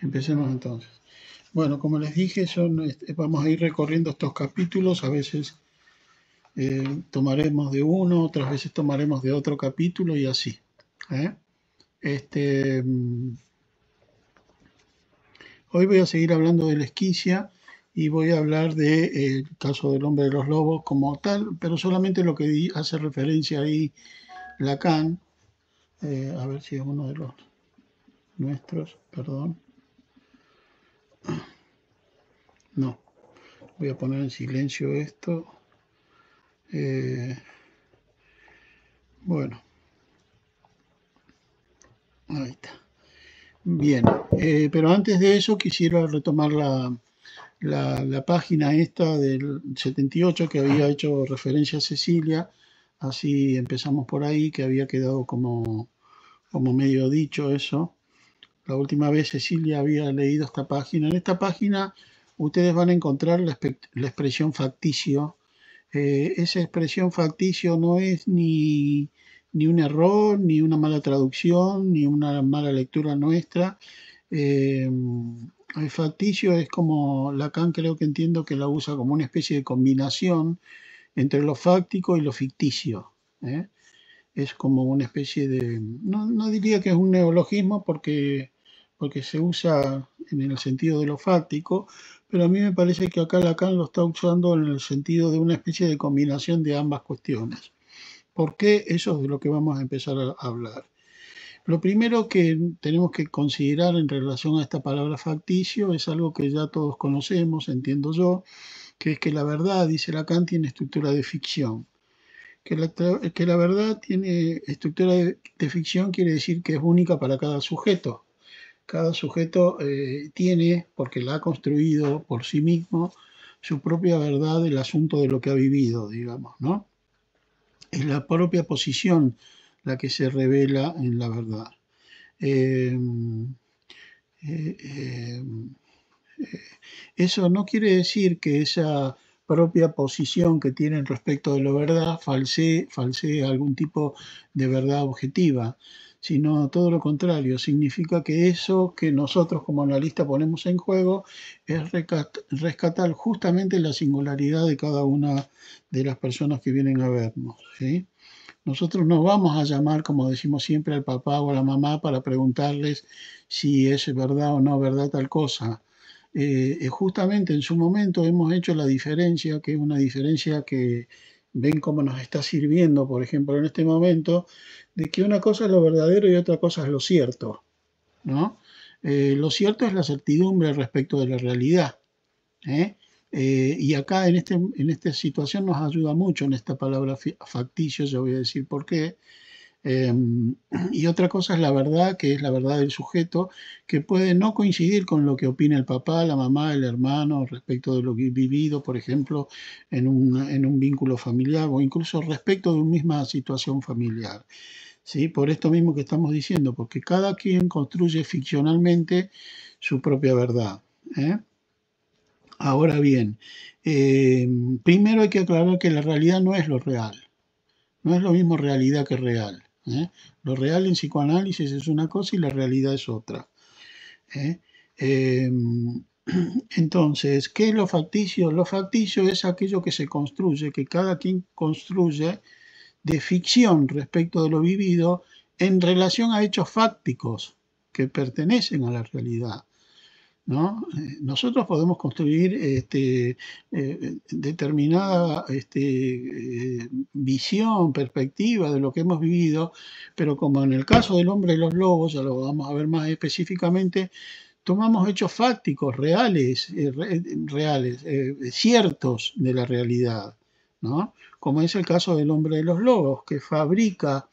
Empecemos entonces. Bueno, como les dije, vamos a ir recorriendo estos capítulos. A veces tomaremos de uno, otras veces tomaremos de otro capítulo y así. ¿eh? Este, Hoy voy a seguir hablando de la esquicia y voy a hablar del caso del hombre de los lobos como tal, pero solamente lo que hace referencia ahí Lacan. A ver si es uno de los nuestros, perdón. No, voy a poner en silencio esto. Bueno, ahí está. Bien, pero antes de eso quisiera retomar la página esta del 78 que había hecho referencia a Cecilia, así empezamos por ahí, que había quedado como medio dicho eso. La última vez Cecilia había leído esta página. En esta página ustedes van a encontrar la expresión facticio. Esa expresión facticio no es ni un error, ni una mala traducción, ni una mala lectura nuestra. El facticio es como Lacan, creo que entiendo que la usa como una especie de combinación entre lo fáctico y lo ficticio. ¿eh? Es como una especie de, no diría que es un neologismo porque se usa en el sentido de lo fáctico, pero a mí me parece que acá Lacan lo está usando en el sentido de una especie de combinación de ambas cuestiones. ¿Por qué? Eso es de lo que vamos a empezar a hablar. Lo primero que tenemos que considerar en relación a esta palabra facticio es algo que ya todos conocemos, entiendo yo, que es que la verdad, dice Lacan, tiene estructura de ficción. Que la verdad tiene estructura de ficción quiere decir que es única para cada sujeto. Cada sujeto tiene, porque la ha construido por sí mismo, su propia verdad del asunto de lo que ha vivido, digamos, ¿no? Es la propia posición la que se revela en la verdad. Eh, eh, eh, Eso no quiere decir que esa propia posición que tienen respecto de la verdad falsee algún tipo de verdad objetiva, sino todo lo contrario, significa que eso que nosotros como analistas ponemos en juego es rescatar justamente la singularidad de cada una de las personas que vienen a vernos, ¿sí? Nosotros no vamos a llamar, como decimos siempre, al papá o a la mamá para preguntarles si es verdad o no verdad tal cosa. Justamente en su momento hemos hecho la diferencia, que es una diferencia que ven cómo nos está sirviendo, por ejemplo, en este momento, de que una cosa es lo verdadero y otra cosa es lo cierto, ¿no? Lo cierto es la certidumbre respecto de la realidad. ¿eh? Y acá en esta situación nos ayuda mucho en esta palabra facticio, yo voy a decir por qué. Eh, y otra cosa es la verdad, que es la verdad del sujeto, que puede no coincidir con lo que opina el papá, la mamá, el hermano respecto de lo vivido, por ejemplo, en un vínculo familiar o incluso respecto de una misma situación familiar. ¿Sí? Por esto mismo que estamos diciendo, porque cada quien construye ficcionalmente su propia verdad. ¿eh? Ahora bien, eh, primero hay que aclarar que la realidad no es lo real, no es lo mismo realidad que real. ¿eh? Lo real en psicoanálisis es una cosa y la realidad es otra. ¿eh? Eh, entonces, ¿qué es lo facticio? Lo facticio es aquello que se construye, que cada quien construye de ficción respecto de lo vivido en relación a hechos fácticos que pertenecen a la realidad. ¿no? Nosotros podemos construir determinada visión, perspectiva de lo que hemos vivido, pero como en el caso del hombre de los lobos, ya lo vamos a ver más específicamente, tomamos hechos fácticos, ciertos de la realidad, ¿no? Como es el caso del hombre de los lobos, que fabrica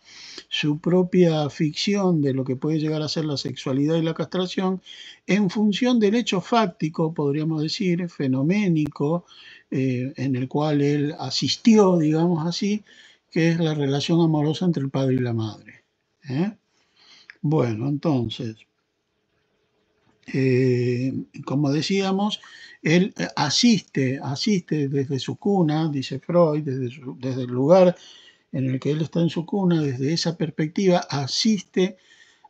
su propia ficción de lo que puede llegar a ser la sexualidad y la castración en función del hecho fáctico, podríamos decir, fenoménico, en el cual él asistió, digamos así, que es la relación amorosa entre el padre y la madre. ¿eh? Bueno, entonces, como decíamos, él asiste desde su cuna, dice Freud, desde el lugar en el que él está en su cuna, desde esa perspectiva, asiste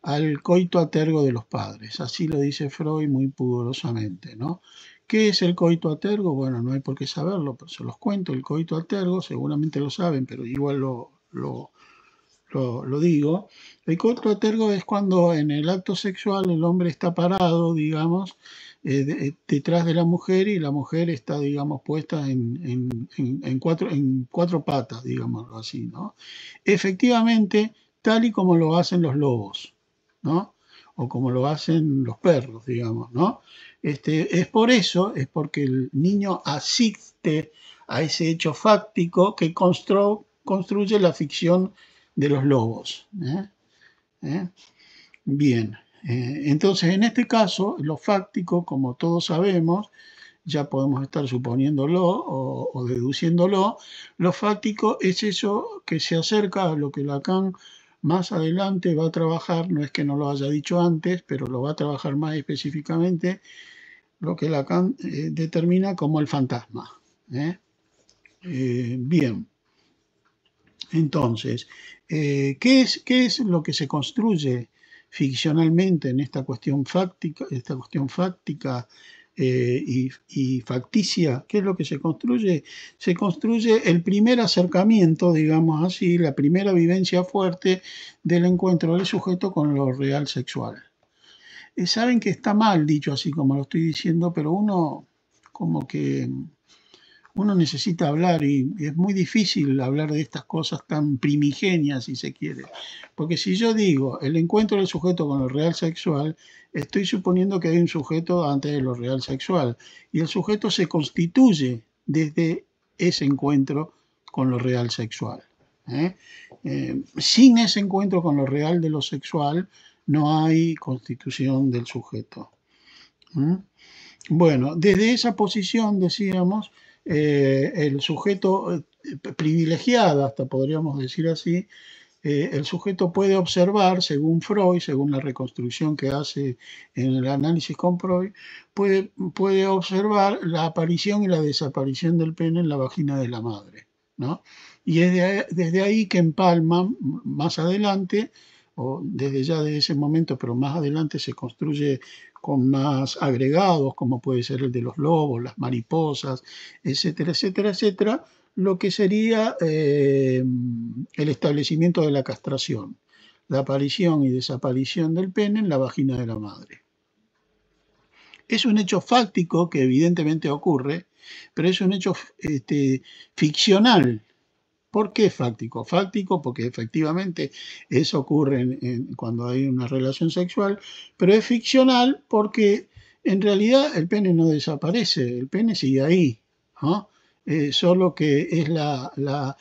al coito a tergo de los padres. Así lo dice Freud muy pudorosamente, ¿no? ¿Qué es el coito a tergo? Bueno, no hay por qué saberlo, pero se los cuento. El coito a tergo, seguramente lo saben, pero igual lo digo. El coito a tergo es cuando en el acto sexual el hombre está parado, digamos, detrás de la mujer y la mujer está, digamos, puesta en cuatro patas, digámoslo así, ¿no? Efectivamente, tal y como lo hacen los lobos, ¿no? O como lo hacen los perros, digamos, ¿no? Es por eso, es porque el niño asiste a ese hecho fáctico que construye la ficción de los lobos. ¿Eh? Bien, entonces en este caso, lo fáctico, como todos sabemos, ya podemos estar suponiéndolo o deduciéndolo, lo fáctico es eso que se acerca a lo que Lacan más adelante va a trabajar, no es que no lo haya dicho antes, pero lo va a trabajar más específicamente, lo que Lacan determina como el fantasma. Bien, entonces, ¿qué es lo que se construye ficcionalmente en esta cuestión fáctica y facticia? ¿Qué es lo que se construye? Se construye el primer acercamiento, digamos así, la primera vivencia fuerte del encuentro del sujeto con lo real sexual. Saben que está mal dicho así como lo estoy diciendo, pero uno como que uno necesita hablar y es muy difícil hablar de estas cosas tan primigenias, si se quiere. Porque si yo digo el encuentro del sujeto con lo real sexual, estoy suponiendo que hay un sujeto antes de lo real sexual. Y el sujeto se constituye desde ese encuentro con lo real sexual. Sin ese encuentro con lo real de lo sexual, no hay constitución del sujeto. Bueno, desde esa posición, decíamos, el sujeto privilegiado, hasta podríamos decir así, el sujeto puede observar, según Freud, según la reconstrucción que hace en el análisis con Freud, puede observar la aparición y la desaparición del pene en la vagina de la madre, ¿no? Y es desde ahí que empalman más adelante, o desde ya de ese momento, pero más adelante se construye con más agregados, como puede ser el de los lobos, las mariposas, etcétera, etcétera, etcétera, lo que sería el establecimiento de la castración, la aparición y desaparición del pene en la vagina de la madre. Es un hecho fáctico que evidentemente ocurre, pero es un hecho ficcional. ¿Por qué fáctico? Fáctico porque efectivamente eso ocurre cuando hay una relación sexual, pero es ficcional porque en realidad el pene no desaparece, el pene sigue ahí, ¿no? Solo que es la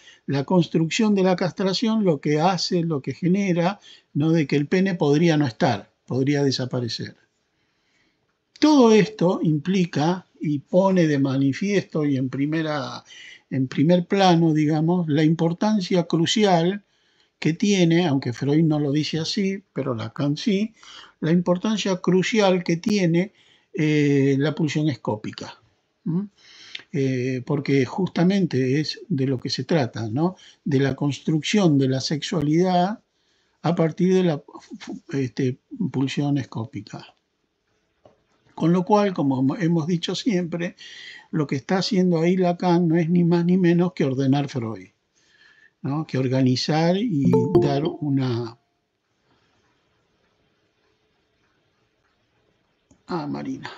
construcción de la castración lo que hace, lo que genera, ¿no? De que el pene podría no estar, podría desaparecer. Todo esto implica y pone de manifiesto y en primer plano, digamos, la importancia crucial que tiene, aunque Freud no lo dice así, pero Lacan sí, la importancia crucial que tiene la pulsión escópica. Porque justamente es de lo que se trata, ¿no? De la construcción de la sexualidad a partir de la pulsión escópica. Con lo cual, como hemos dicho siempre, lo que está haciendo ahí Lacan no es ni más ni menos que ordenar Freud, ¿no? Que organizar y dar una... Ah, Marina.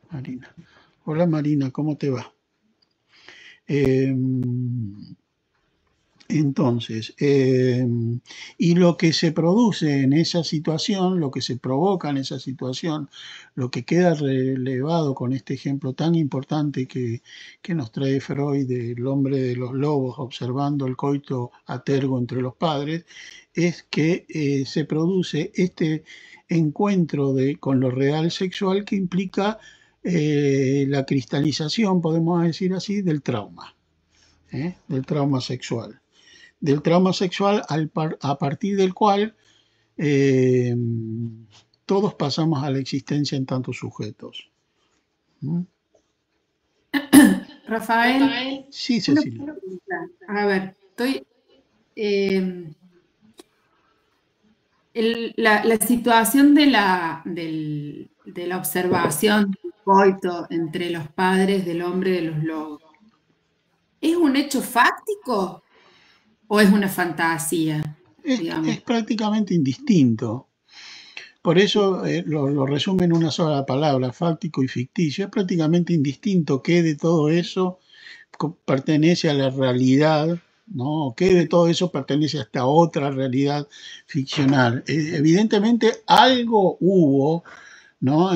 Marina. Hola Marina, ¿cómo te va? Entonces, y lo que se produce en esa situación, lo que se provoca en esa situación, lo que queda relevado con este ejemplo tan importante que nos trae Freud del hombre de los lobos observando el coito a tergo entre los padres, es que se produce este encuentro con lo real sexual que implica la cristalización, podemos decir así, del trauma sexual. Del trauma sexual a partir del cual eh, todos pasamos a la existencia en tantos sujetos. Rafael, sí, Cecilia. A ver, estoy... La situación de la observación del coito entre los padres del hombre de los lobos, ¿es un hecho fáctico o es una fantasía, Es digamos? prácticamente indistinto. Por eso lo resume en una sola palabra, fáctico y ficticio. Es prácticamente indistinto qué de todo eso pertenece a la realidad, ¿no? ¿Qué de todo eso pertenece a esta otra realidad ficcional? Evidentemente algo hubo, ¿no?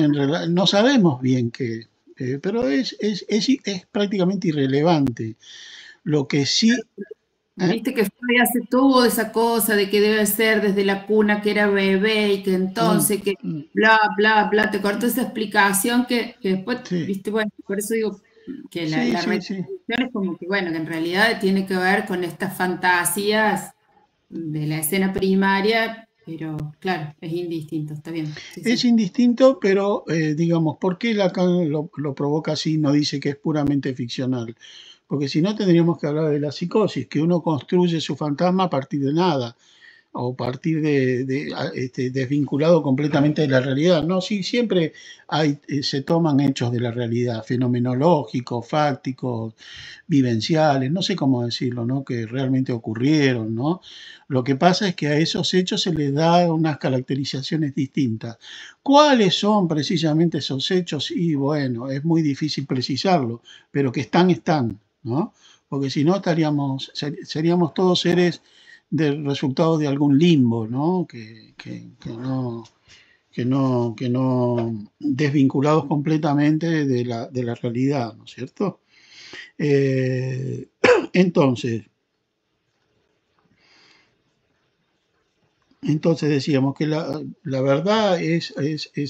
No sabemos bien qué, pero es prácticamente irrelevante. Lo que sí, ¿eh? Viste que Freud hace toda esa cosa de que debe ser desde la cuna que era bebé y que Mm, entonces que mm, bla, bla, bla, te cortó esa explicación que después, sí, viste, bueno, por eso digo que sí, la sí, sí. reconstrucción es como que, bueno, que en realidad tiene que ver con estas fantasías de la escena primaria, pero claro, es indistinto, está bien, sí, Es sí. indistinto, pero digamos, ¿por qué Lacan lo provoca así? No dice que es puramente ficcional. Porque si no tendríamos que hablar de la psicosis, que uno construye su fantasma a partir de nada o a partir desvinculado completamente de la realidad. No, sí, siempre se toman hechos de la realidad, fenomenológicos, fácticos, vivenciales, no sé cómo decirlo, ¿no? Que realmente ocurrieron, ¿no? Lo que pasa es que a esos hechos se les da unas caracterizaciones distintas. ¿Cuáles son precisamente esos hechos? Y bueno, es muy difícil precisarlo, pero que están, están, ¿no? Porque si no seríamos todos seres del resultado de algún limbo, ¿no? Que no desvinculados completamente de la realidad, ¿no es cierto? Eh, entonces, entonces decíamos que la verdad es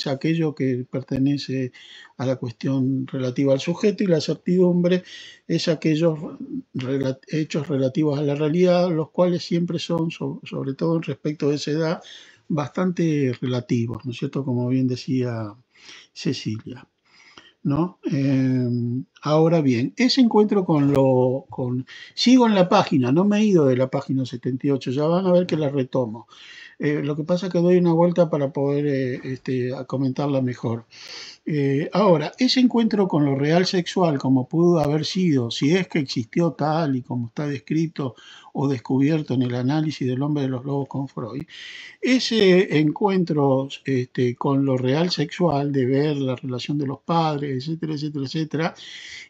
aquello que pertenece a la cuestión relativa al sujeto y la certidumbre es aquellos hechos relativos a la realidad, los cuales siempre son, sobre todo respecto de esa edad, bastante relativos, ¿no es cierto? Como bien decía Cecilia. ¿No? Ahora bien, ese encuentro sigo en la página, no me he ido de la página 78, ya van a ver que la retomo. Lo que pasa es que doy una vuelta para poder a comentarla mejor. Ahora, ese encuentro con lo real sexual, como pudo haber sido, si es que existió tal y como está descrito o descubierto en el análisis del hombre de los lobos con Freud, ese encuentro con lo real sexual, de ver la relación de los padres, etcétera, etcétera, etcétera,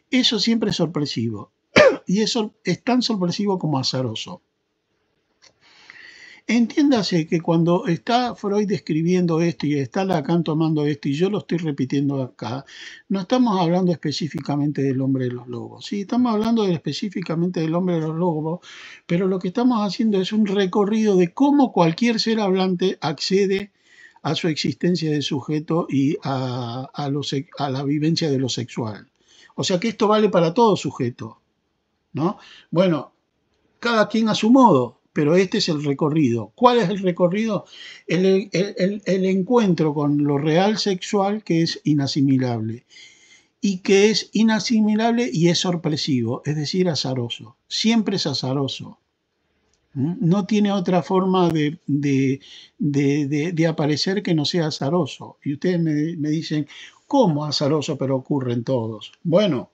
eso siempre es sorpresivo. Y eso es tan sorpresivo como azaroso. Entiéndase que cuando está Freud describiendo esto y está Lacan tomando esto y yo lo estoy repitiendo acá, no estamos hablando específicamente del hombre de los lobos. Sí, estamos hablando específicamente del hombre de los lobos, pero lo que estamos haciendo es un recorrido de cómo cualquier ser hablante accede a su existencia de sujeto y a la vivencia de lo sexual. O sea que esto vale para todo sujeto, ¿no? Bueno, cada quien a su modo, pero este es el recorrido. ¿Cuál es el recorrido? El encuentro con lo real sexual que es inasimilable y que es inasimilable y es sorpresivo, es decir, azaroso. Siempre es azaroso. No tiene otra forma de aparecer que no sea azaroso. Y ustedes me dicen, ¿cómo azaroso pero ocurren todos? Bueno,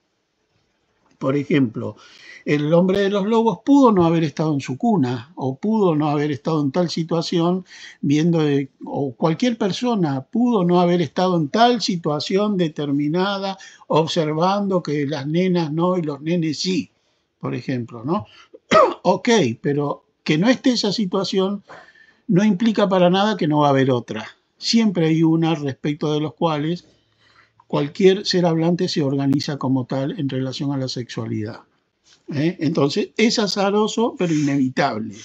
por ejemplo, el hombre de los lobos pudo no haber estado en su cuna o pudo no haber estado en tal situación o cualquier persona pudo no haber estado en tal situación determinada observando que las nenas no y los nenes sí, por ejemplo, ¿no? Ok, pero que no esté esa situación no implica para nada que no va a haber otra. Siempre hay una respecto de los cuales cualquier ser hablante se organiza como tal en relación a la sexualidad. Entonces, es azaroso, pero inevitable,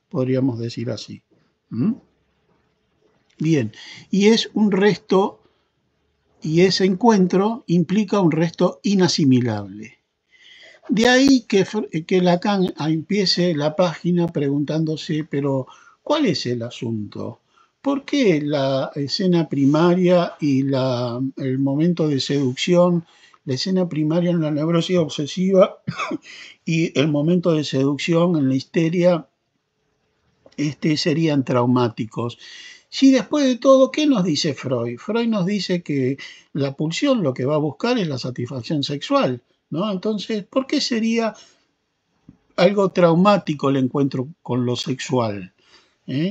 podríamos decir así. ¿Mm? Bien, y es un resto, y ese encuentro implica un resto inasimilable. De ahí que Lacan empiece la página preguntándose, pero ¿cuál es el asunto? ¿Por qué la escena primaria y el momento de seducción, la escena primaria en la neurosis obsesiva y el momento de seducción en la histeria serían traumáticos? Si después de todo, ¿qué nos dice Freud? Freud nos dice que la pulsión lo que va a buscar es la satisfacción sexual, ¿no? Entonces, ¿por qué sería algo traumático el encuentro con lo sexual?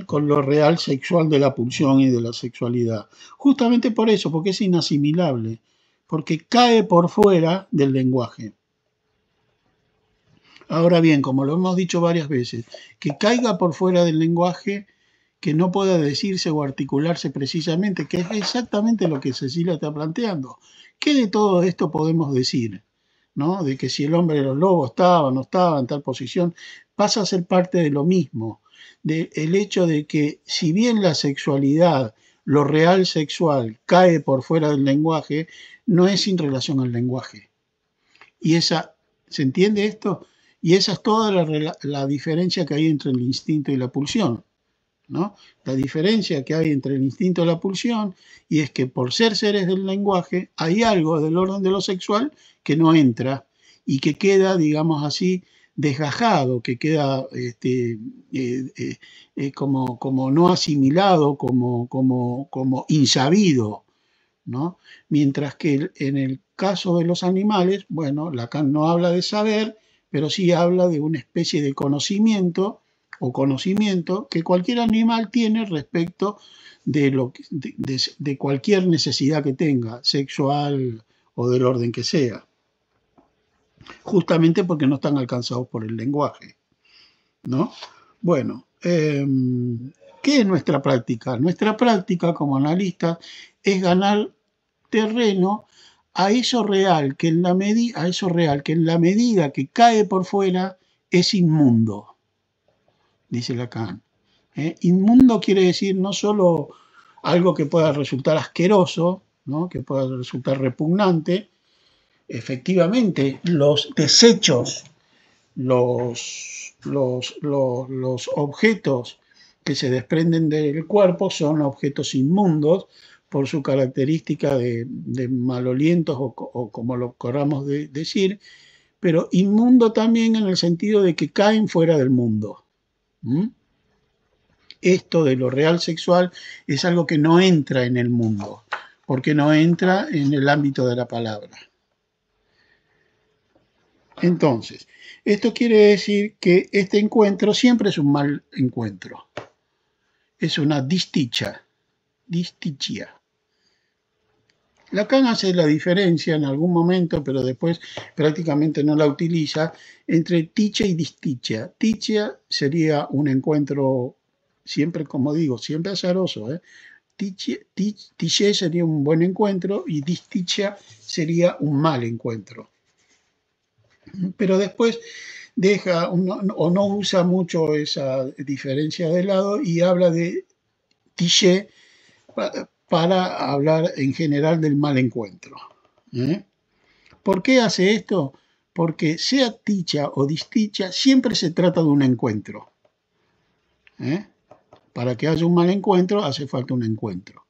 Con lo real sexual de la pulsión y de la sexualidad. Justamente por eso, porque es inasimilable, porque cae por fuera del lenguaje. Ahora bien, como lo hemos dicho varias veces, que caiga por fuera del lenguaje, que no pueda decirse o articularse precisamente, que es exactamente lo que Cecilia está planteando. ¿Qué de todo esto podemos decir? ¿No? De que si el hombre de los lobos estaba o no estaba en tal posición, pasa a ser parte de lo mismo, del hecho de que si bien la sexualidad, lo real sexual, cae por fuera del lenguaje, no es sin relación al lenguaje. Y esa, ¿se entiende esto? Y esa es toda la diferencia que hay entre el instinto y la pulsión, ¿no? La diferencia que hay entre el instinto y la pulsión, y es que por ser seres del lenguaje, hay algo del orden de lo sexual que no entra y que queda, digamos así, desgajado, que queda como no asimilado, como insabido, ¿no? Mientras que en el caso de los animales, bueno, Lacan no habla de saber, pero sí habla de una especie de conocimiento o conocimiento que cualquier animal tiene respecto de cualquier necesidad que tenga, sexual o del orden que sea, justamente porque no están alcanzados por el lenguaje, ¿no? Bueno, ¿qué es nuestra práctica? Nuestra práctica como analista es ganar terreno a eso real que en la medida que cae por fuera es inmundo, dice Lacan. Inmundo quiere decir no solo algo que pueda resultar asqueroso, ¿no? Que pueda resultar repugnante. Efectivamente, los desechos, los objetos que se desprenden del cuerpo son objetos inmundos por su característica de malolientos o como lo queramos decir, pero inmundo también en el sentido de que caen fuera del mundo. Esto de lo real sexual es algo que no entra en el mundo, porque no entra en el ámbito de la palabra. Entonces, esto quiere decir que este encuentro siempre es un mal encuentro. Es una distichia. Lacan hace la diferencia en algún momento, pero después prácticamente no la utiliza, entre tichia y distichia. Tichia sería un encuentro siempre, como digo, siempre azaroso. Tichia sería un buen encuentro y distichia sería un mal encuentro. Pero después deja o no usa mucho esa diferencia de lado y habla de tiché para hablar en general del mal encuentro. ¿Por qué hace esto? Porque sea ticha o disticha, siempre se trata de un encuentro. Para que haya un mal encuentro, hace falta un encuentro.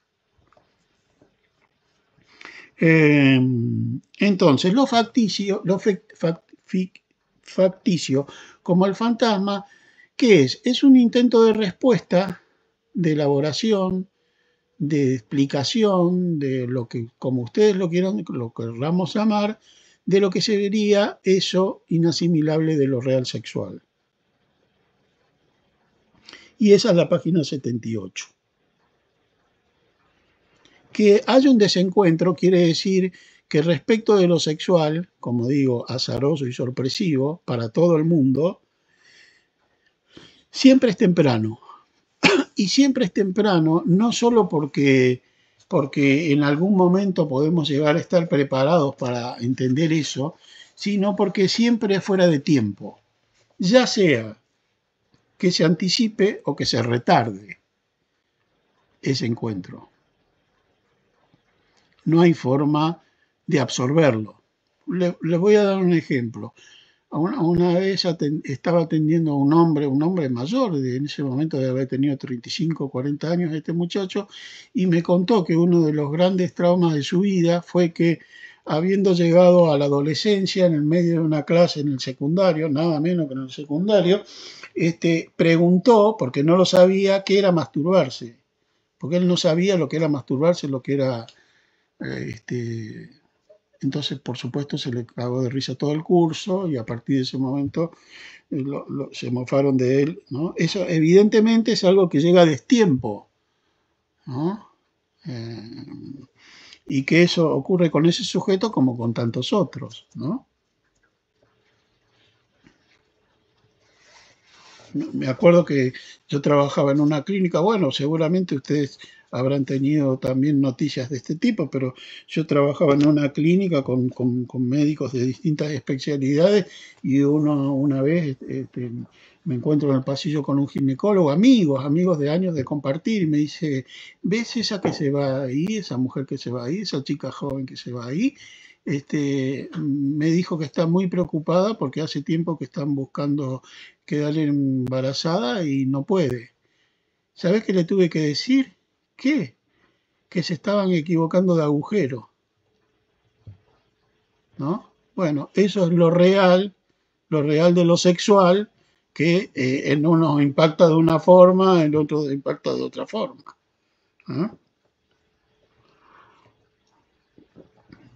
Entonces, lo facticio, como el fantasma, ¿qué es? Es un intento de respuesta, de elaboración, de explicación, de lo que, como ustedes lo quieran, lo querramos llamar, de lo que se vería eso inasimilable de lo real sexual. Y esa es la página 78. Que haya un desencuentro quiere decir que respecto de lo sexual, como digo, azaroso y sorpresivo para todo el mundo, siempre es temprano. Y siempre es temprano, no solo porque en algún momento podemos llegar a estar preparados para entender eso, sino porque siempre es fuera de tiempo, ya sea que se anticipe o que se retarde ese encuentro. No hay forma de absorberlo. Les voy a dar un ejemplo. Una vez estaba atendiendo a un hombre mayor, en ese momento debe haber tenido 35 o 40 años este muchacho, y me contó que uno de los grandes traumas de su vida fue que, habiendo llegado a la adolescencia en el medio de una clase en el secundario, nada menos que en el secundario, preguntó, porque no lo sabía, qué era masturbarse. porque él no sabía lo que era masturbarse, lo que era... entonces, por supuesto, se le cagó de risa todo el curso y a partir de ese momento se mofaron de él, ¿no? Eso evidentemente es algo que llega a destiempo, ¿no? Eh, y que eso ocurre con ese sujeto como con tantos otros, ¿no? Me acuerdo que yo trabajaba en una clínica, bueno, seguramente ustedes habrán tenido también noticias de este tipo, pero yo trabajaba en una clínica con médicos de distintas especialidades y una vez me encuentro en el pasillo con un ginecólogo, amigos de años de compartir, y me dice, ¿ves esa que se va ahí, esa mujer que se va ahí, esa chica joven que se va ahí? Me dijo que está muy preocupada porque hace tiempo que están buscando quedar embarazada y no puede. ¿Sabés qué le tuve que decir? ¿Qué? Que se estaban equivocando de agujero, ¿no? Bueno, eso es lo real de lo sexual, que en uno impacta de una forma, en otro impacta de otra forma. ¿Eh?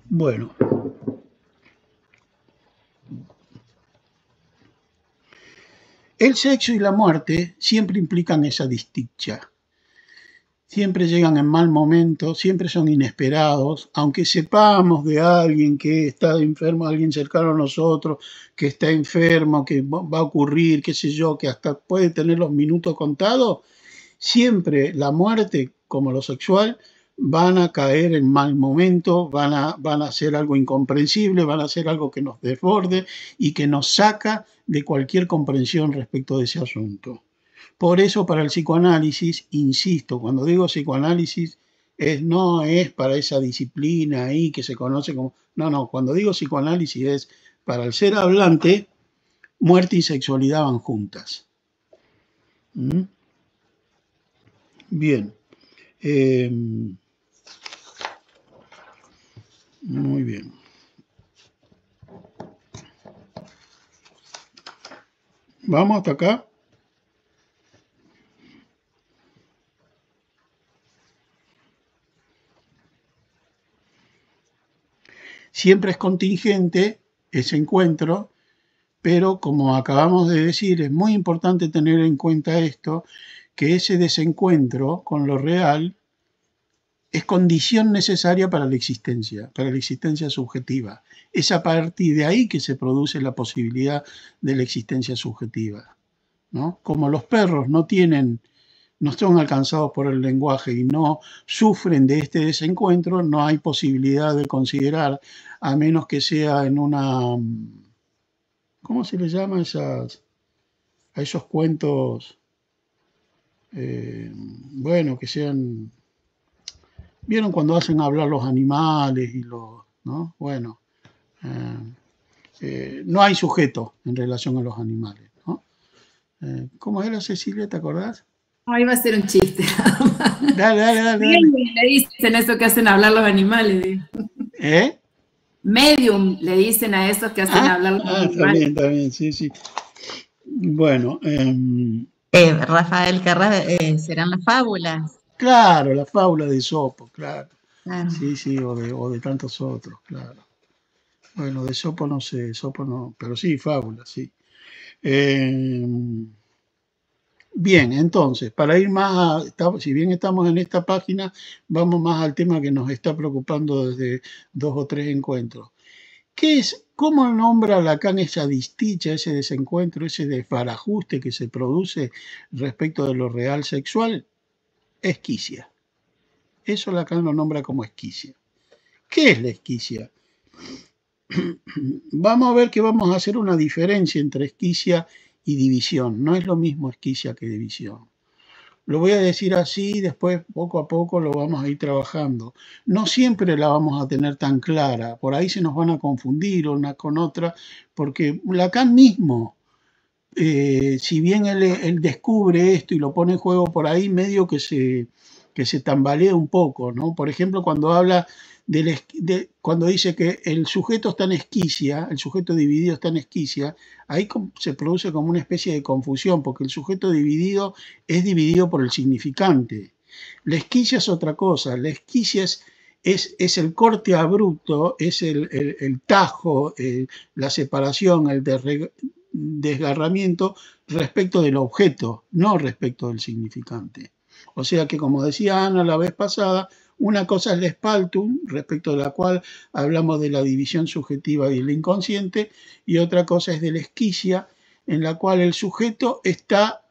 Bueno, el sexo y la muerte siempre implican esa distinción. Siempre llegan en mal momento, siempre son inesperados, aunque sepamos de alguien que está enfermo, alguien cercano a nosotros, que está enfermo, que va a ocurrir, qué sé yo, que hasta puede tener los minutos contados, siempre la muerte, como lo sexual, van a caer en mal momento, van a hacer algo incomprensible, van a hacer algo que nos desborde y que nos saca de cualquier comprensión respecto de ese asunto. Por eso para el psicoanálisis, insisto, cuando digo psicoanálisis, no es para esa disciplina ahí que se conoce como... No, cuando digo psicoanálisis es para el ser hablante, muerte y sexualidad van juntas. ¿Mm? Bien. Muy bien. ¿Vamos hasta acá? Siempre es contingente ese encuentro, pero como acabamos de decir, es muy importante tener en cuenta esto, que ese desencuentro con lo real es condición necesaria para la existencia subjetiva. Es a partir de ahí que se produce la posibilidad de la existencia subjetiva, ¿no? Como los perros no son alcanzados por el lenguaje y no sufren de este desencuentro, no hay posibilidad de considerar, a menos que sea en una, ¿cómo se le llama a esos cuentos? Bueno, que sean, ¿vieron cuando hacen hablar los animales y los, ¿no? Bueno, no hay sujeto en relación a los animales, ¿no? ¿Cómo era, Cecilia? ¿Te acordás? No, iba a ser un chiste. Dale. Le dicen eso que hacen hablar los animales. ¿Eh? Medium le dicen a esos que hacen hablar los animales. Está bien, sí. Bueno. Rafael Carrá, serán las fábulas. Claro, la fábula de Esopo, claro. Claro. Sí, o de tantos otros, claro. Bueno, de Esopo no sé, Esopo no, pero sí, fábula, sí. Bien, entonces, para ir más, si bien estamos en esta página, vamos más al tema que nos está preocupando desde 2 o 3 encuentros. ¿Cómo nombra Lacan esa disticha, ese desencuentro, ese desbarajuste que se produce respecto de lo real sexual? Esquicia. Eso Lacan lo nombra como esquicia. ¿Qué es la esquicia? Vamos a ver que vamos a hacer una diferencia entre esquicia y división. No es lo mismo esquicia que división. Lo voy a decir así, después poco a poco lo vamos a ir trabajando. No siempre la vamos a tener tan clara, por ahí se nos van a confundir una con otra, porque Lacan mismo, si bien él descubre esto y lo pone en juego por ahí, medio que se tambalea un poco, ¿no? Por ejemplo, cuando habla cuando dice que el sujeto está en esquicia, el sujeto dividido está en esquicia, ahí se produce como una especie de confusión, porque el sujeto dividido es dividido por el significante. La esquicia es otra cosa, la esquicia es el corte abrupto, es el tajo, la separación, el desgarramiento respecto del objeto, no respecto del significante. O sea que, como decía Ana la vez pasada, una cosa es la spaltum, respecto de la cual hablamos de la división subjetiva y el inconsciente, y otra cosa es de la esquicia, en la cual el sujeto está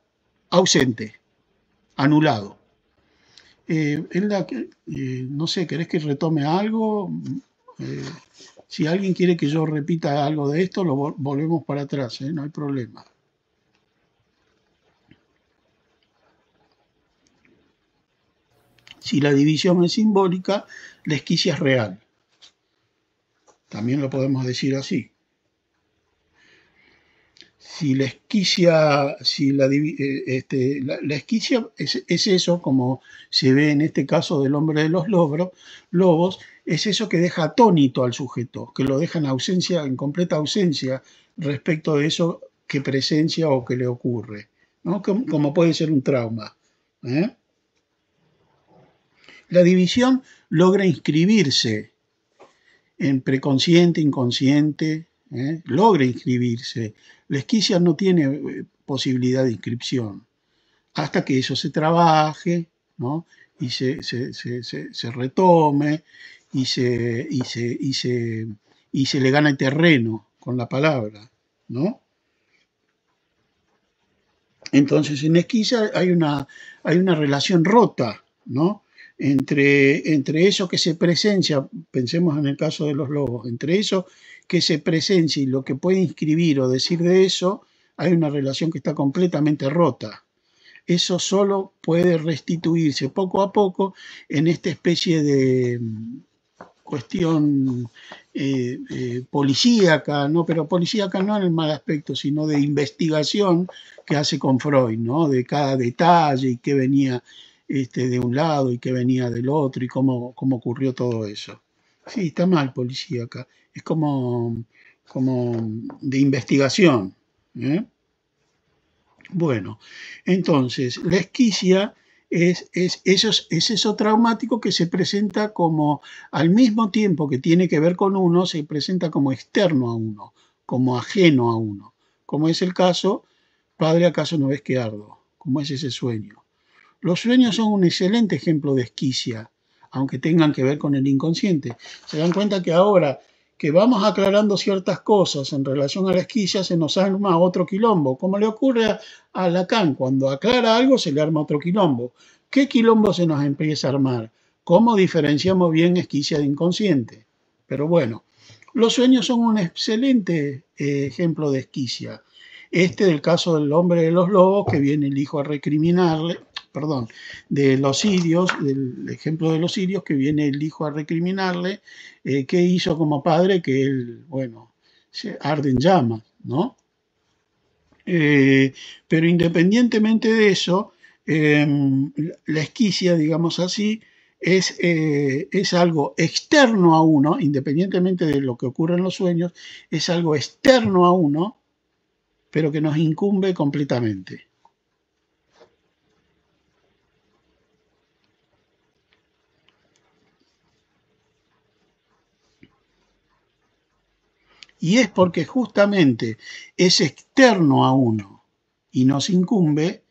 ausente, anulado. Elda, no sé, ¿querés que retome algo? Si alguien quiere que yo repita algo de esto, lo volvemos para atrás, no hay problema. Si la división es simbólica, la esquicia es real. También lo podemos decir así. Si la esquicia, la esquicia es eso, como se ve en este caso del hombre de los lobos, es eso que deja atónito al sujeto, que lo deja en completa ausencia respecto de eso que presencia o que le ocurre, ¿no? Como puede ser un trauma. La división logra inscribirse en preconsciente, inconsciente, logra inscribirse. La esquicia no tiene posibilidad de inscripción hasta que eso se trabaje, ¿no? Y se retome y se le gana terreno con la palabra, ¿no? Entonces en esquicia hay una relación rota, ¿no? Entre eso que se presencia, pensemos en el caso de los lobos, entre eso que se presencia y lo que puede inscribir o decir de eso, hay una relación que está completamente rota. Eso solo puede restituirse poco a poco en esta especie de cuestión policíaca, ¿no? Pero policíaca no en el mal aspecto, sino de investigación que hace con Freud, ¿no? De cada detalle y qué venía de un lado y qué venía del otro y cómo ocurrió todo eso. Sí, está mal policíaca, es como de investigación. Bueno, entonces, la esquicia es eso traumático que se presenta como, al mismo tiempo que tiene que ver con uno, se presenta como externo a uno, como ajeno a uno, como es el caso, Padre, ¿acaso no ves que ardo? Como es ese sueño. Los sueños son un excelente ejemplo de esquicia, aunque tengan que ver con el inconsciente. Se dan cuenta que ahora que vamos aclarando ciertas cosas en relación a la esquicia, se nos arma otro quilombo, como le ocurre a Lacan, cuando aclara algo se le arma otro quilombo. ¿Qué quilombo se nos empieza a armar? ¿Cómo diferenciamos bien esquicia de inconsciente? Pero bueno, los sueños son un excelente ejemplo de esquicia. Del caso del hombre de los lobos, que viene el hijo a recriminarle, de los sirios, del ejemplo de los sirios, que viene el hijo a recriminarle, qué hizo como padre, que él, bueno, se arde en llamas, ¿no? Pero independientemente de eso, la esquicia, digamos así, es algo externo a uno, independientemente de lo que ocurre en los sueños, es algo externo a uno, pero que nos incumbe completamente. Y es porque justamente es externo a uno y nos incumbe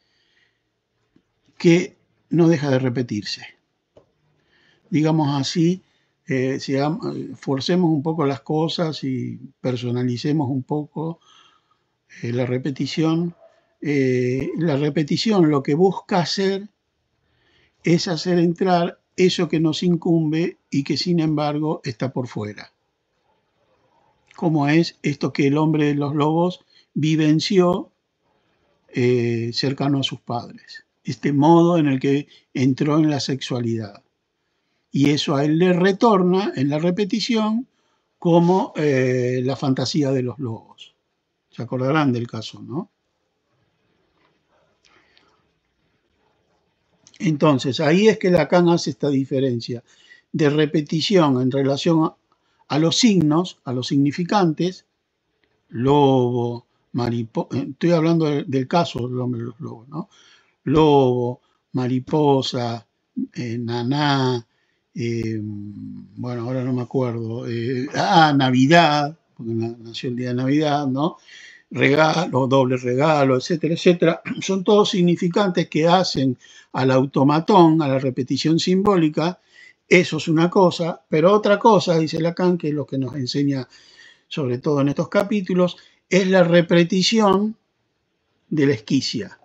que no deja de repetirse. Digamos así, forcemos un poco las cosas y personalicemos un poco la repetición. La repetición lo que busca hacer es hacer entrar eso que nos incumbe y que sin embargo está por fuera. Como es esto que el hombre de los lobos vivenció cercano a sus padres. Este modo en el que entró en la sexualidad. Y eso a él le retorna en la repetición como la fantasía de los lobos. Se acordarán del caso, ¿no? Entonces, ahí es que Lacan hace esta diferencia de repetición en relación a los signos, a los significantes, lobo, mariposa, estoy hablando del caso del hombre de los lobos, ¿no? Lobo, mariposa, Naná, bueno, ahora no me acuerdo, Navidad, porque nació el día de Navidad, ¿no? Regalo, doble regalo, etcétera, etcétera, son todos significantes que hacen al automatón, a la repetición simbólica. Eso es una cosa, pero otra cosa, dice Lacan, que es lo que nos enseña sobre todo en estos capítulos, es la repetición de la esquicia,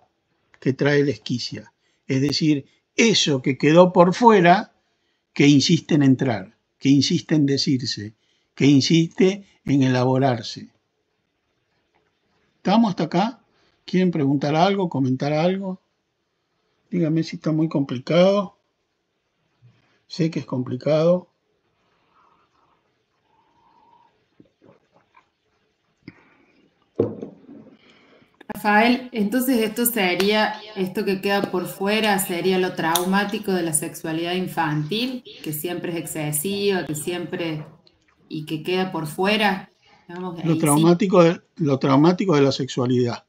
que trae la esquicia. Es decir, eso que quedó por fuera, que insiste en entrar, que insiste en decirse, que insiste en elaborarse. ¿Estamos hasta acá? ¿Quieren preguntar algo, comentar algo? Díganme si está muy complicado. Sé que es complicado. Rafael, entonces esto que queda por fuera sería lo traumático de la sexualidad infantil, que siempre es excesiva, y que queda por fuera, digamos, Lo ahí sí, traumático de la sexualidad.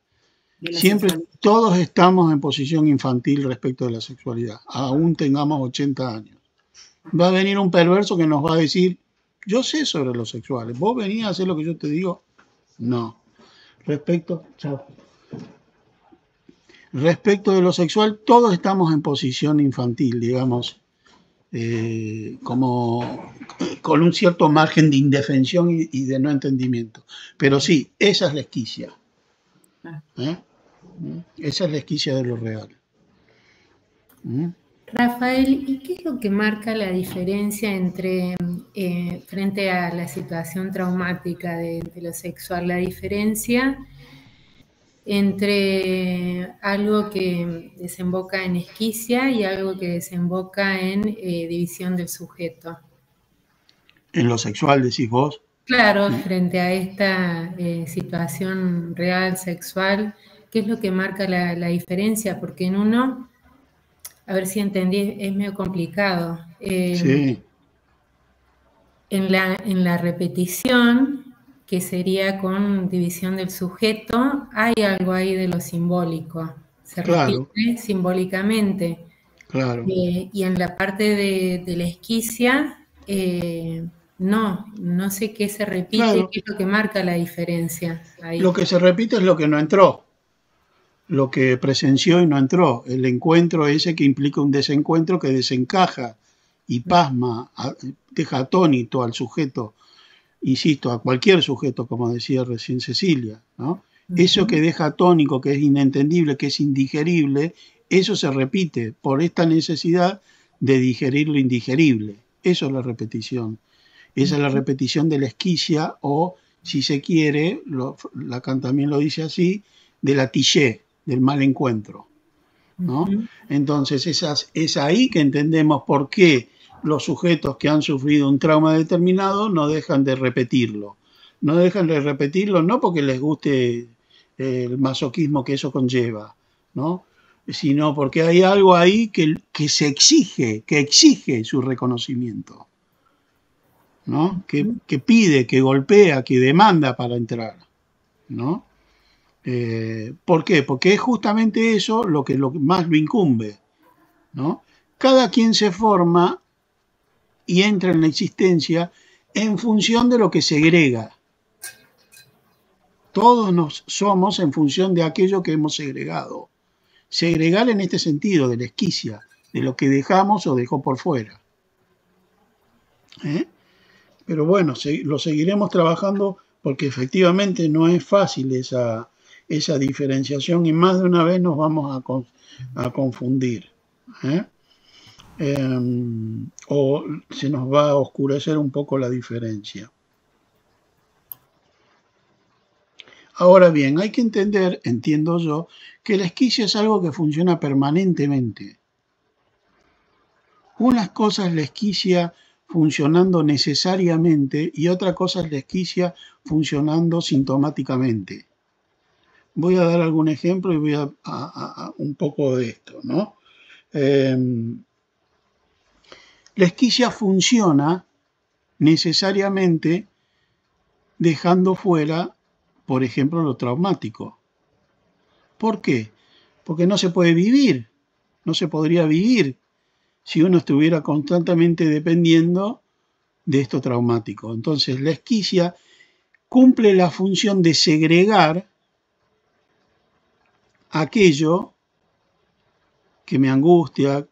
de la Siempre sexualidad. todos estamos en posición infantil respecto de la sexualidad, aún tengamos 80 años. Va a venir un perverso que nos va a decir, yo sé sobre los sexuales, ¿vos venís a hacer lo que yo te digo? No. Respecto de lo sexual, todos estamos en posición infantil, digamos, como con un cierto margen de indefensión y de no entendimiento. Pero sí, esa es la esquicia. ¿Eh? Esa es la esquicia de lo real. Rafael, ¿y qué es lo que marca la diferencia entre, frente a la situación traumática de lo sexual, la diferencia entre algo que desemboca en esquicia y algo que desemboca en división del sujeto? En lo sexual, decís vos. Claro, frente a esta situación real, sexual, ¿qué es lo que marca la diferencia? Porque en uno, a ver si entendí, es medio complicado. Sí, En la repetición, que sería con división del sujeto, hay algo ahí de lo simbólico. Se claro, repite simbólicamente. claro. Y en la parte de la esquicia, no sé qué se repite, Claro. qué es lo que marca la diferencia ahí. Lo que se repite es lo que no entró, lo que presenció y no entró. El encuentro ese que implica un desencuentro que desencaja y pasma, deja atónito al sujeto, insisto, a cualquier sujeto, como decía recién Cecilia, ¿no? Eso que deja atónico, que es inentendible, que es indigerible, eso se repite por esta necesidad de digerir lo indigerible. Eso es la repetición. Esa es la repetición de la esquicia o, si se quiere, Lacan también lo dice así, de la tiché, del mal encuentro, ¿no? Entonces es ahí que entendemos por qué los sujetos que han sufrido un trauma determinado no dejan de repetirlo. No dejan de repetirlo no porque les guste el masoquismo que eso conlleva, ¿no? Sino porque hay algo ahí que se exige, que exige su reconocimiento, ¿no? Que pide, que golpea, que demanda para entrar, ¿no? ¿Por qué? Porque es justamente eso lo que más lo incumbe, ¿no? Cada quien se forma y entra en la existencia en función de lo que segrega. Todos nos somos en función de aquello que hemos segregado. Segregar en este sentido, de la esquicia, de lo que dejamos o dejó por fuera. Pero bueno, lo seguiremos trabajando porque efectivamente no es fácil esa diferenciación y más de una vez nos vamos a confundir. O se nos va a oscurecer un poco la diferencia. Ahora bien, hay que entender, entiendo yo, que la esquicia es algo que funciona permanentemente. Unas cosas la esquicia funcionando necesariamente y otra cosa es la esquicia funcionando sintomáticamente. Voy a dar algún ejemplo y voy a un poco de esto, ¿no? La esquicia funciona necesariamente dejando fuera, por ejemplo, lo traumático. ¿Por qué? Porque no se puede vivir, no se podría vivir si uno estuviera constantemente dependiendo de esto traumático. Entonces, la esquizia cumple la función de segregar aquello que me angustia,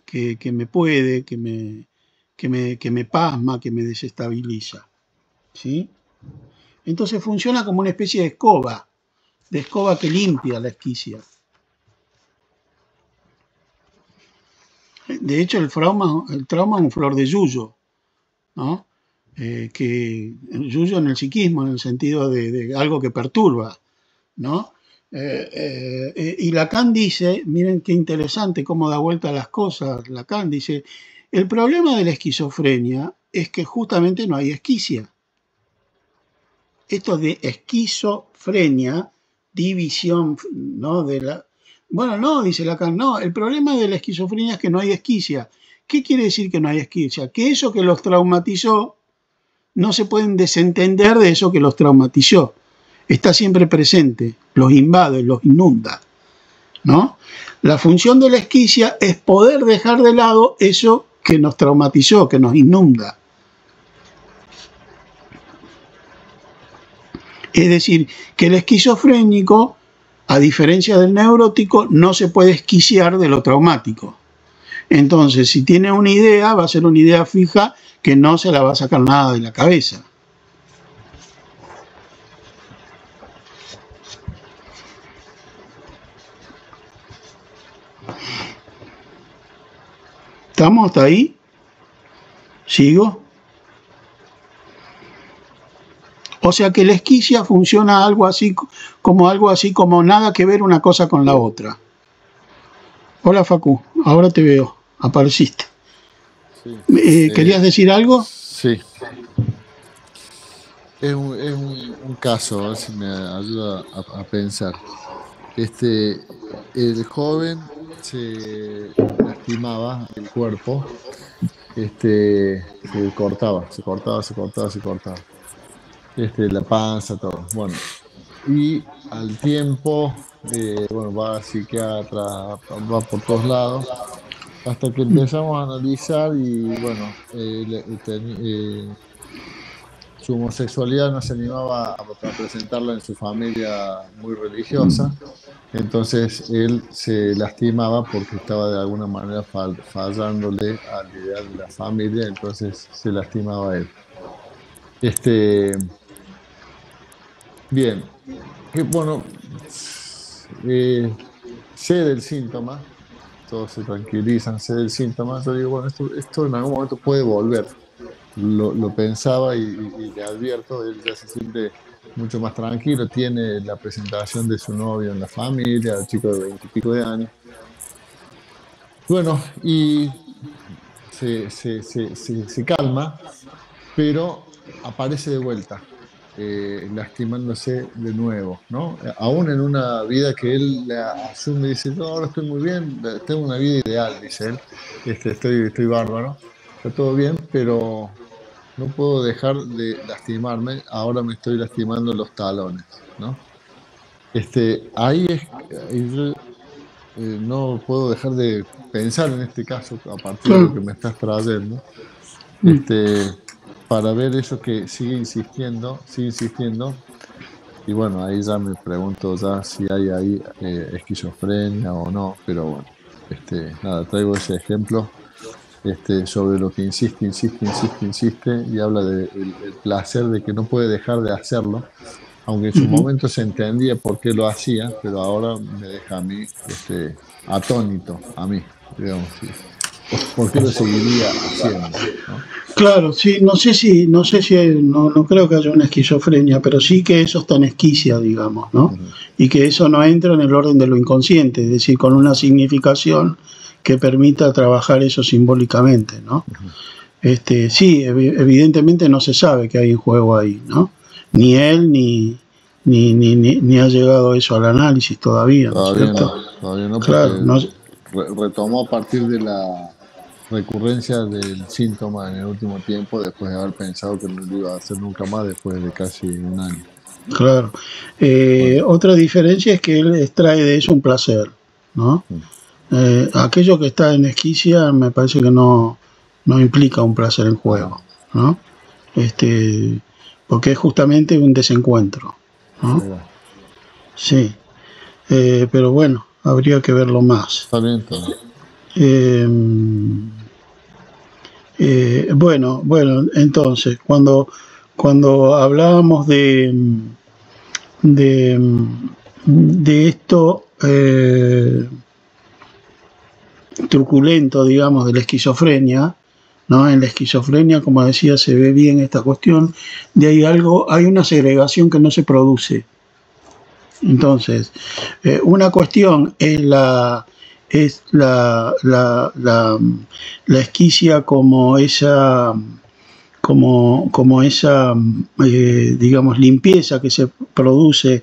que me puede, que me pasma, que me desestabiliza. ¿Sí? Entonces funciona como una especie de escoba que limpia la esquizia. De hecho, el trauma es un flor de yuyo, ¿no? Que el yuyo en el psiquismo, en el sentido de algo que perturba, ¿no? Y Lacan dice, miren qué interesante cómo da vuelta a las cosas, Lacan dice, el problema de la esquizofrenia es que justamente no hay esquicia. Esto de esquizofrenia, división, ¿no? Bueno, no, dice Lacan, no, el problema de la esquizofrenia es que no hay esquicia. ¿Qué quiere decir que no hay esquicia? Que eso que los traumatizó, no se pueden desentender de eso que los traumatizó. Está siempre presente, los invade, los inunda, ¿no? La función de la esquicia es poder dejar de lado eso que nos traumatizó, que nos inunda. Es decir, que el esquizofrénico, a diferencia del neurótico, no se puede esquiciar de lo traumático. Entonces, si tiene una idea, va a ser una idea fija que no se la va a sacar nada de la cabeza. ¿Estamos hasta ahí? ¿Sigo? O sea que la esquicia funciona algo así como nada que ver una cosa con la otra. Hola Facu, ahora te veo, apareciste. Sí. ¿Querías decir algo? Sí. Es un caso, a ver si me ayuda a pensar. El joven se lastimaba el cuerpo, se cortaba. La panza, todo. Bueno, y al tiempo, va al psiquiatra, va por todos lados, hasta que empezamos a analizar y, su homosexualidad no se animaba a presentarla en su familia muy religiosa, entonces él se lastimaba porque estaba de alguna manera fallándole al ideal de la familia, entonces se lastimaba a él. Bien, sé del síntoma, todos se tranquilizan, sé del síntoma, yo digo, bueno, esto en algún momento puede volver. Lo pensaba y le advierto, él ya se siente mucho más tranquilo, tiene la presentación de su novio en la familia, el chico de 20 y pico de años. Bueno, y se calma, pero aparece de vuelta, lastimándose de nuevo, ¿no? Aún en una vida que él asume y dice, no, ahora estoy muy bien, tengo una vida ideal, dice él, estoy bárbaro, está todo bien, pero no puedo dejar de lastimarme, ahora me estoy lastimando los talones, ¿no? Ahí yo no puedo dejar de pensar en este caso, a partir de lo que me estás trayendo, para ver eso que sigue insistiendo, y bueno, ahí ya me pregunto ya si hay ahí esquizofrenia o no, pero bueno, nada, traigo ese ejemplo sobre lo que insiste y habla del placer de que no puede dejar de hacerlo, aunque en su momento se entendía por qué lo hacía, pero ahora me deja a mí atónito, a mí, digamos, ¿sí? ¿Por qué lo seguiría haciendo, ¿no? Claro, sí, no creo que haya una esquizofrenia, pero sí que eso está en esquicia, digamos, ¿no? Y que eso no entra en el orden de lo inconsciente, es decir, con una significación que permita trabajar eso simbólicamente, ¿no? Sí, evidentemente no se sabe qué hay en juego ahí, ¿no? Ni él ni ha llegado eso al análisis todavía, ¿no es cierto? Todavía no, claro, retomó a partir de la recurrencia del síntoma en el último tiempo, después de haber pensado que no lo iba a hacer nunca más después de casi un año. Claro. Otra diferencia es que él extrae de eso un placer, ¿no? Aquello que está en esquicia me parece que no implica un placer en juego, ¿no? Porque es justamente un desencuentro, ¿no? Ahí va. Sí, pero bueno, habría que verlo más. Está bien todo. Bueno, entonces, cuando hablábamos de esto truculento, digamos, de la esquizofrenia, ¿no? En la esquizofrenia, como decía, se ve bien esta cuestión, de hay una segregación que no se produce. Entonces, una cuestión es la esquicia como esa digamos, limpieza que se produce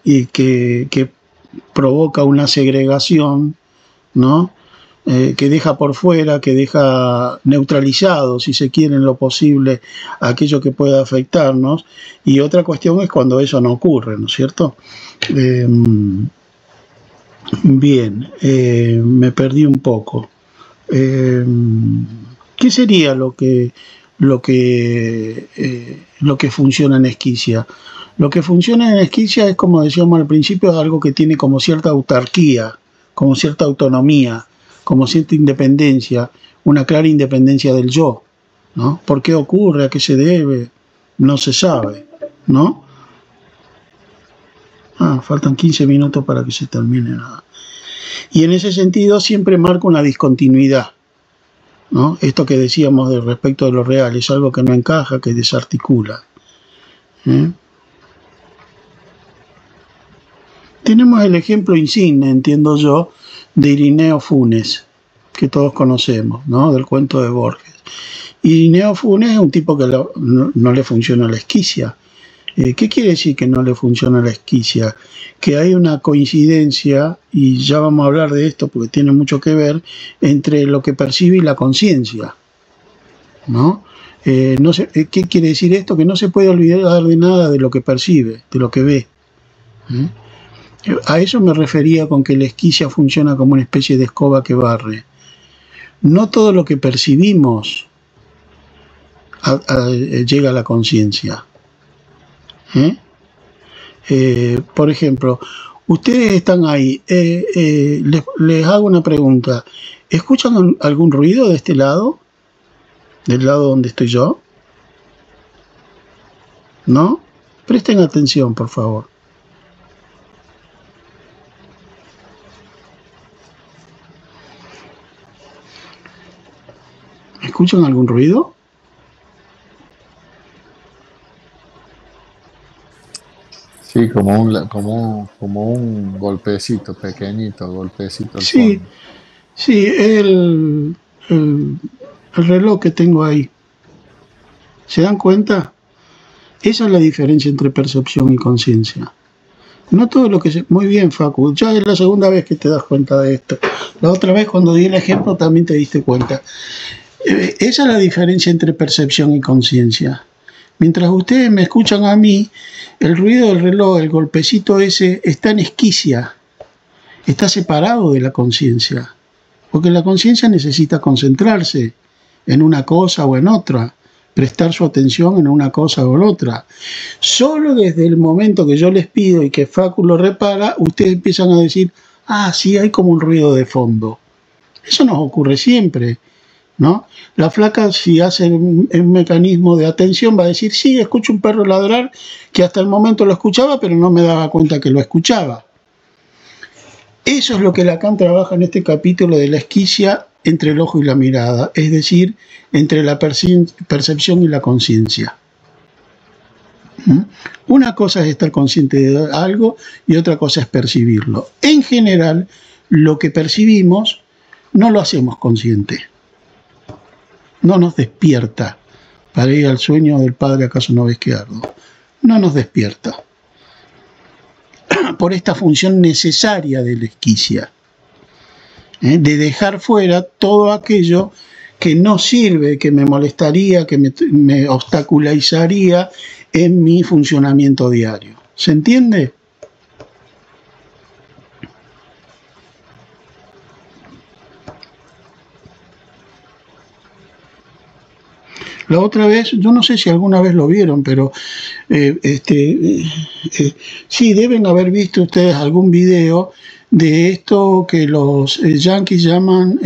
y que provoca una segregación, ¿no? Que deja por fuera, que deja neutralizado, si se quiere, en lo posible, aquello que pueda afectarnos. Y otra cuestión es cuando eso no ocurre, ¿no es cierto? Bien, me perdí un poco. ¿Qué sería lo que funciona en esquicia? Lo que funciona en esquicia es, como decíamos al principio, algo que tiene como cierta autarquía, como cierta autonomía, como cierta independencia, una clara independencia del yo, ¿no? ¿Por qué ocurre? ¿A qué se debe? No se sabe, ¿no? Faltan 15 minutos para que se termine nada. Y en ese sentido siempre marca una discontinuidad, ¿no? Esto que decíamos de respecto de lo real es algo que no encaja, que desarticula. Tenemos el ejemplo insigne, entiendo yo, de Irineo Funes, que todos conocemos, ¿no? Del cuento de Borges. Irineo Funes es un tipo que no le funciona la esquicia. ¿Qué quiere decir que no le funciona la esquicia? Que hay una coincidencia, y ya vamos a hablar de esto porque tiene mucho que ver, entre lo que percibe y la conciencia, ¿no? ¿Qué quiere decir esto? Que no se puede olvidar de nada de lo que percibe, de lo que ve. A eso me refería con que la esquicia funciona como una especie de escoba que barre. No todo lo que percibimos llega a la conciencia. Por ejemplo, ustedes están ahí, les hago una pregunta. ¿Escuchan algún ruido de este lado? ¿Del lado donde estoy yo? ¿No? Presten atención, por favor. ¿Escuchan algún ruido? Sí, como un golpecito, pequeñito, golpecito al Sí, fondo. sí, el reloj que tengo ahí. ¿Se dan cuenta? Esa es la diferencia entre percepción y conciencia. No todo lo que se... Muy bien, Facu, ya es la segunda vez que te das cuenta de esto. La otra vez cuando di el ejemplo también te diste cuenta. Esa es la diferencia entre percepción y conciencia. Mientras ustedes me escuchan a mí, el ruido del reloj, el golpecito ese, está en esquicia, está separado de la conciencia, porque la conciencia necesita concentrarse en una cosa o en otra, prestar su atención en una cosa o en otra. Solo desde el momento que yo les pido y que Facu lo repara, ustedes empiezan a decir, sí, hay como un ruido de fondo. Eso nos ocurre siempre, ¿no? La flaca, si hace un mecanismo de atención, va a decir, sí, escucho un perro ladrar, que hasta el momento lo escuchaba, pero no me daba cuenta que lo escuchaba. Eso es lo que Lacan trabaja en este capítulo de la esquicia entre el ojo y la mirada, es decir, entre la percepción y la conciencia. Una cosa es estar consciente de algo y otra cosa es percibirlo. En general, lo que percibimos no lo hacemos consciente. No nos despierta. Para ir al sueño del padre, ¿acaso no ves que ardo? No nos despierta. Por esta función necesaria de la esquicia, de dejar fuera todo aquello que no sirve, que me molestaría, que me obstaculizaría en mi funcionamiento diario. ¿Se entiende? La otra vez, yo no sé si alguna vez lo vieron, pero sí, deben haber visto ustedes algún video de esto que los yanquis llaman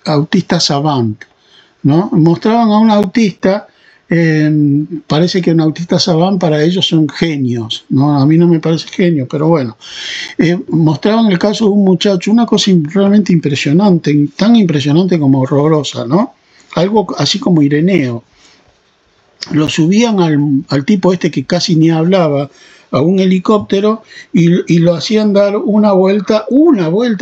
autista savant, ¿no? Mostraban a un autista, parece que un autista savant para ellos son genios, ¿no? A mí no me parece genio, pero bueno. Mostraban el caso de un muchacho, una cosa realmente impresionante, tan impresionante como horrorosa, ¿no? Algo así como Ireneo. Lo subían al tipo este que casi ni hablaba, a un helicóptero, y lo hacían dar una vuelta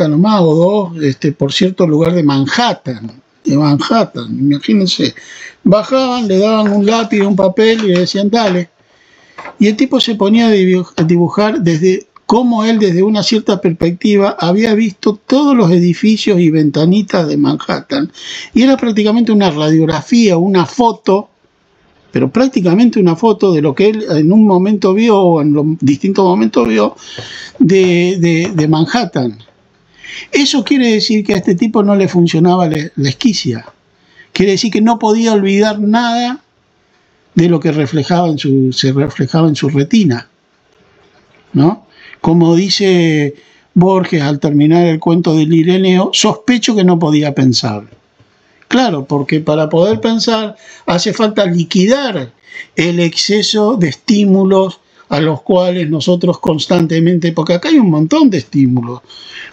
nomás, o dos, por cierto lugar de Manhattan, imagínense. Bajaban, le daban un lápiz, un papel, y le decían, dale. Y el tipo se ponía a dibujar desde cómo él, desde una cierta perspectiva, había visto todos los edificios y ventanitas de Manhattan. Y era prácticamente una radiografía, una foto, pero prácticamente una foto de lo que él en un momento vio, o en los distintos momentos vio, de Manhattan. Eso quiere decir que a este tipo no le funcionaba la esquicia. Quiere decir que no podía olvidar nada de lo que se reflejaba en su retina, ¿no? Como dice Borges al terminar el cuento del Ireneo, sospecho que no podía pensar. Claro, porque para poder pensar hace falta liquidar el exceso de estímulos a los cuales nosotros constantemente, porque acá hay un montón de estímulos,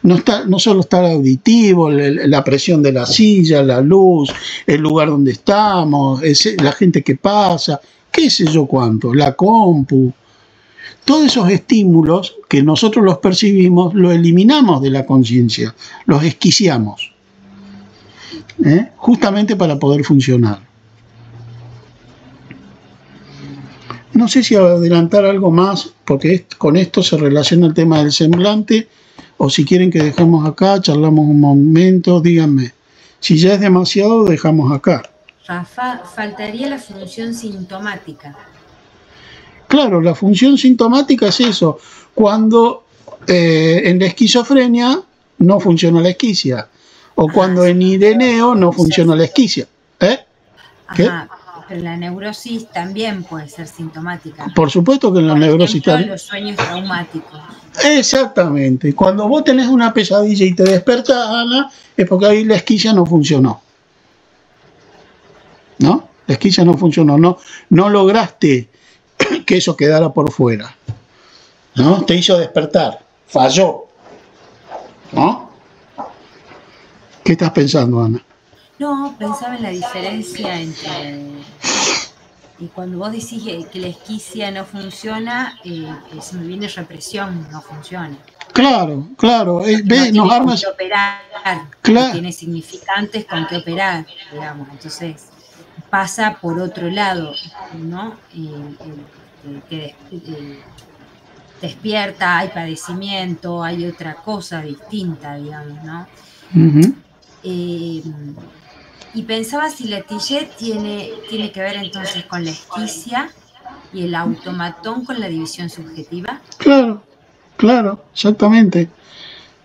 no solo está el auditivo, la presión de la silla, la luz, el lugar donde estamos, la gente que pasa, qué sé yo cuánto, la compu. Todos esos estímulos que nosotros los percibimos, los eliminamos de la conciencia, los esquiciamos, justamente para poder funcionar. No sé si adelantar algo más, porque con esto se relaciona el tema del semblante, o si quieren que dejemos acá, charlamos un momento, díganme. Si ya es demasiado, dejamos acá. Rafa, faltaría la función sintomática. Claro, la función sintomática es eso. Cuando en la esquizofrenia no funciona la esquicia, o cuando en Ireneo no funciona la esquicia. ¿Qué? Ajá. Pero la neurosis también puede ser sintomática. Por supuesto que en la neurosis también. Los sueños traumáticos. Exactamente. Cuando vos tenés una pesadilla y te despertás, Ana, es porque ahí la esquicia no funcionó. ¿No? La esquicia no funcionó. No lograste que eso quedara por fuera. ¿No? Te hizo despertar. Falló. ¿No? ¿Qué estás pensando, Ana? No, pensaba en la diferencia entre... Y cuando vos decís que la esquicia no funciona, se me viene represión, no funciona. Claro. Nos armas... que operar, claro. Tiene significantes con que operar, digamos. Entonces, pasa por otro lado, ¿no? Que despierta, hay padecimiento, hay otra cosa distinta, digamos, ¿no? Uh-huh. Y pensaba si la Tillet tiene que ver entonces con la esquicia y el automatón con la división subjetiva. Claro, exactamente.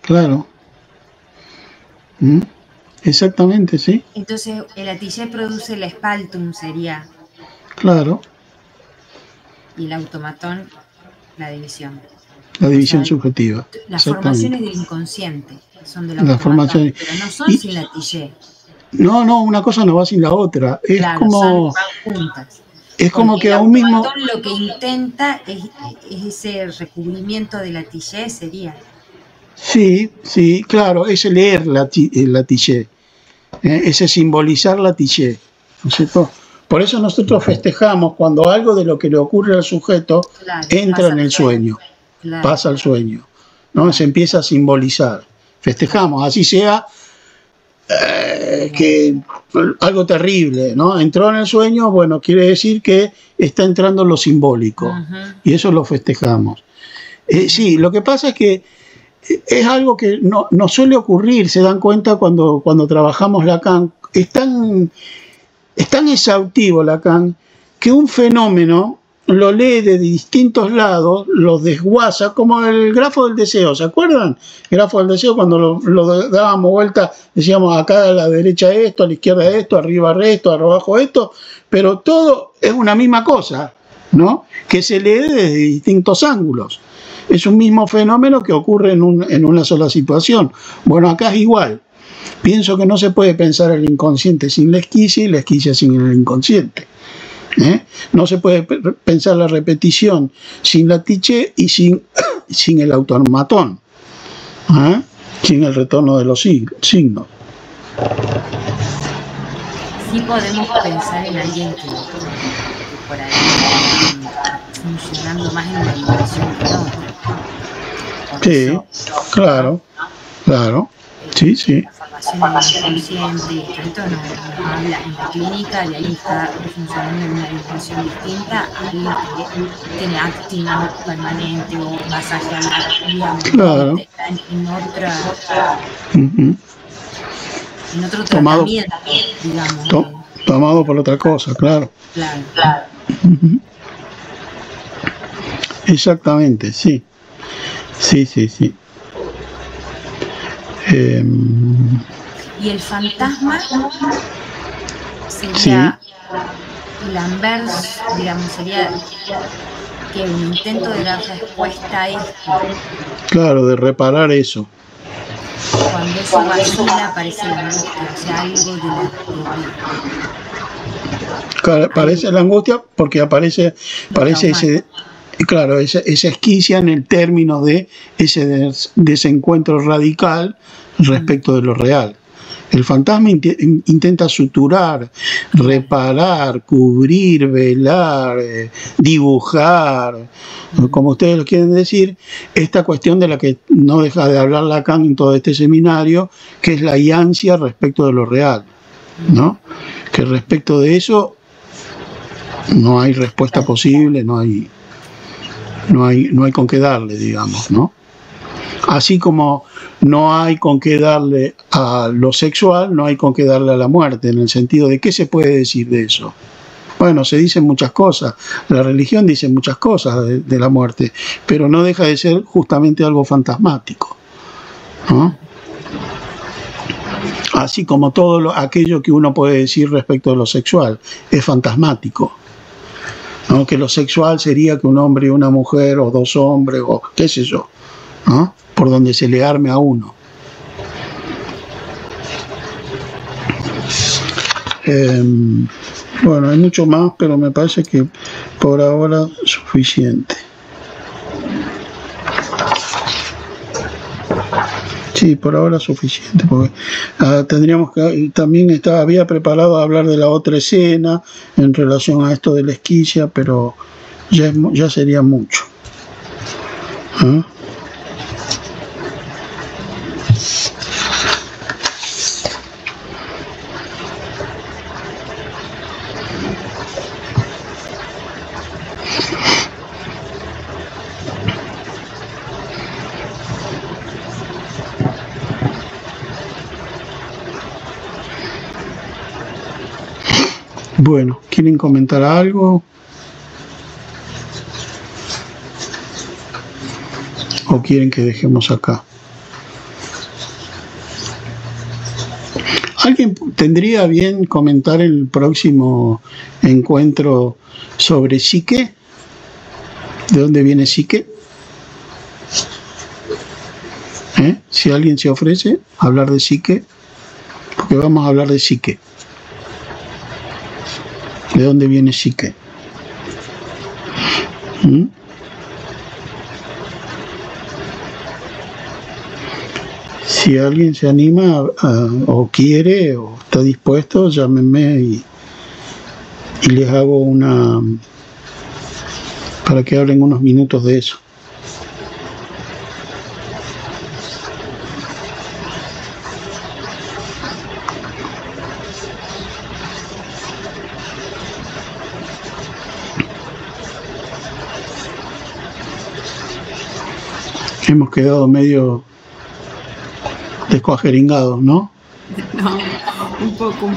Claro. Exactamente, sí. Entonces, el Tillet produce el spaltum, sería. Claro. Y el automatón, la división. La división subjetiva. Las formaciones del inconsciente son de la formación, pero no son sin la Tillet. No, una cosa no va sin la otra. Es claro, como. Van juntas. Es como que a un mismo. Lo que intenta es ese recubrimiento de la Tillet, sería. Sí, claro, es leer la Tillet. Ese simbolizar la Tillet. ¿No es cierto? Por eso nosotros festejamos cuando algo de lo que le ocurre al sujeto entra en el sueño. Claro. Pasa al sueño. ¿No? Se empieza a simbolizar. Festejamos, así sea. Que algo terrible, ¿no? Entró en el sueño, bueno, quiere decir que está entrando en lo simbólico. Uh-huh. Y eso lo festejamos. Sí, lo que pasa es que es algo que no suele ocurrir, se dan cuenta cuando trabajamos Lacan. Es tan exhaustivo Lacan que un fenómeno lo lee de distintos lados, lo desguaza, como el grafo del deseo, ¿se acuerdan? El grafo del deseo, cuando lo dábamos vuelta, decíamos acá a la derecha esto, a la izquierda esto, arriba esto, abajo esto, pero todo es una misma cosa, ¿no? Que se lee desde distintos ángulos. Es un mismo fenómeno que ocurre en una sola situación. Bueno, acá es igual. Pienso que no se puede pensar el inconsciente sin la esquicia y la esquicia sin el inconsciente. No se puede pensar la repetición sin la tiché y sin el automatón, sin el retorno de los signos. Sí podemos pensar en alguien que por ahí funcionando más en una dimensión que en otra. Sí, claro, claro. Sí, sí. La formación inconsciente, esto nos habla en la clínica, de ahí está funcionando en una dimensión distinta a alguien que tiene acting permanente o masaje digamos, claro. Está en otra, Uh-huh. en otro tratamiento, digamos. Tomado por otra cosa, claro. Claro. Uh-huh. Exactamente, sí. Sí. Y el fantasma sería el anverso, digamos, sería que un intento de dar respuesta a esto. Claro, de reparar eso. Cuando eso vacila aparece la angustia, o sea, algo de aparece la angustia porque aparece ese... Claro, esa esquicia en el término de ese desencuentro radical respecto de lo real. El fantasma intenta suturar, reparar, cubrir, velar, dibujar, como ustedes lo quieren decir, esta cuestión de la que no deja de hablar Lacan en todo este seminario, que es la ansia respecto de lo real, ¿no? Que respecto de eso no hay respuesta posible, no hay con qué darle, digamos, ¿no? Así como no hay con qué darle a lo sexual, no hay con qué darle a la muerte, en el sentido de ¿qué se puede decir de eso? Bueno, se dicen muchas cosas, la religión dice muchas cosas de la muerte, pero no deja de ser justamente algo fantasmático, ¿no? Así como todo aquello que uno puede decir respecto de lo sexual es fantasmático. ¿No? Que lo sexual sería que un hombre y una mujer, o dos hombres, o qué sé yo, ¿no? Por donde se le arme a uno. Bueno, hay mucho más, pero me parece que por ahora es suficiente. Sí, por ahora es suficiente, porque tendríamos que, también había preparado a hablar de la otra escena en relación a esto de la esquicia, pero ya sería mucho. Bueno, ¿quieren comentar algo? ¿O quieren que dejemos acá? ¿Alguien tendría bien comentar el próximo encuentro sobre psique? ¿De dónde viene psique? Si alguien se ofrece a hablar de psique, porque vamos a hablar de psique. ¿De dónde viene psique? Si alguien se anima o quiere o está dispuesto, llámenme y les hago para que hablen unos minutos de eso. Hemos quedado medio descuajeringados, ¿no? No, un poco.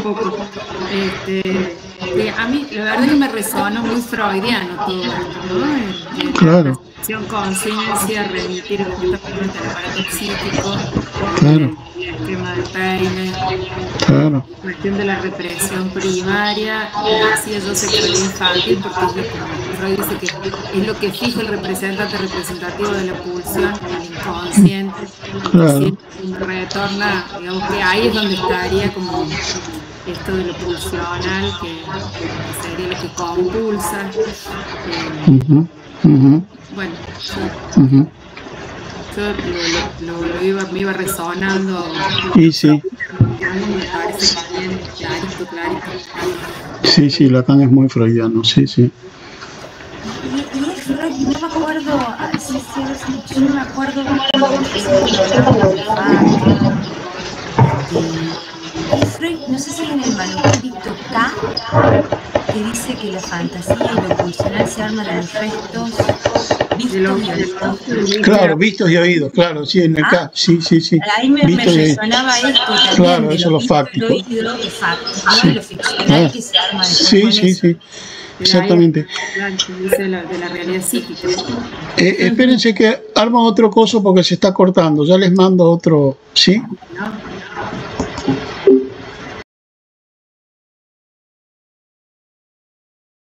Sí, a mí la verdad que me resonó muy freudiano todo esto, ¿no? Claro, Percepción, conciencia, remitir justamente al aparato psíquico, claro, el esquema del peine, claro, cuestión de la represión primaria, y decía yo sexualidad infantil, porque es lo que Freud dice que es lo que fija el representante representativo de la pulsión, el inconsciente, y que claro. siempre retorna, digamos que ahí es donde estaría como esto de lo pulsional, que sería lo que compulsa. Ujú, ujú, Bueno, sí, ujú. yo me iba resonando, Y sí, me parece bien, clarito, clarito. sí, sí, Lacan es muy freudiano, sí, sí. Y es Freud, no me acuerdo, yo no me acuerdo recién cuando hablábamos de Fátima, es Freud, no sé si en el manuscrito K, que dice que la fantasía y lo pulsional se arma de los restos vistos y oídos. Claro, vistos y oídos, claro, sí, en el caso, sí, sí, sí. Ahí me Vistos y oídos. resonaba esto también, Claro, de eso es lo lo visto y lo fáctico. oído, que fáctico, Sí. y lo ficcional que se arma después Sí, con sí, eso. sí. Exactamente. Claro, dice de la realidad psíquica. Espérense que arma otro coso porque se está cortando. Ya les mando otro, ¿sí? ¿No?